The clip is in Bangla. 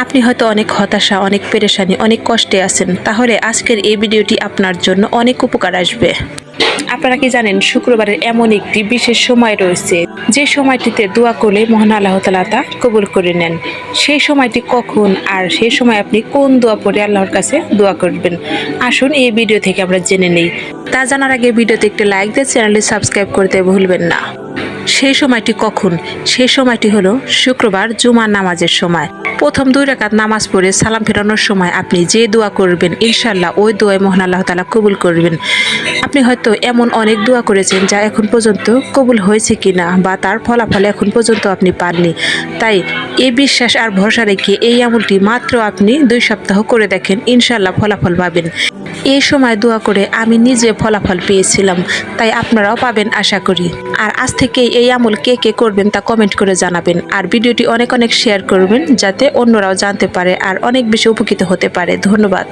আপনি হয়তো অনেক হতাশা, অনেক পেরেশানি, অনেক কষ্টে আছেন, তাহলে আজকের এই ভিডিওটি আপনার জন্য অনেক উপকার আসবে। আপনারা কি জানেন, শুক্রবারের এমন একটি বিশেষ সময় রয়েছে যে সময়টিতে দোয়া করলে মহান আল্লাহ তাআলা তা কবুল করে নেন। সেই সময়টি কখন আর সেই সময় আপনি কোন দোয়া পড়ে আল্লাহর কাছে দোয়া করবেন, আসুন এই ভিডিও থেকে আমরা জেনে নেই। তা জানার আগে ভিডিওতে একটি লাইক দিয়ে চ্যানেলটি সাবস্ক্রাইব করতে ভুলবেন না। সেই সময়টি কখন? সেই সময়টি হলো শুক্রবার জুমার নামাজের সময়। প্রথম 2 রাকাত নামাজ পড়ে সালাম ফেরানোর সময় আপনি যে দোয়া করবেন, ইনশাআল্লাহ ওই দোয়ায় মহান আল্লাহ তাআলা কবুল করবেন। আপনি হয়তো এমন অনেক দোয়া করেছেন যা এখন পর্যন্ত কবুল হয়েছে কিনা বা তার ফলাফল এখন পর্যন্ত আপনি পাননি। তাই এই বিশ্বাস আর ভরসা রেখে এই আমলটি মাত্র আপনি 2 সপ্তাহ করে দেখেন, ইনশাআল্লাহ ফলাফল পাবেন। এই সময় দোয়া করে আমি নিজে ফলাফল পেয়েছিলাম, তাই আপনারাও পাবেন আশা করি। আর আজ থেকেই এই আমল কে কে করবেন তা কমেন্ট করে জানাবেন, আর ভিডিওটি অনেক অনেক শেয়ার করবেন যাতে অন্যরাও জানতে পারে আর অনেক বেশি উপকৃত হতে পারে। ধন্যবাদ।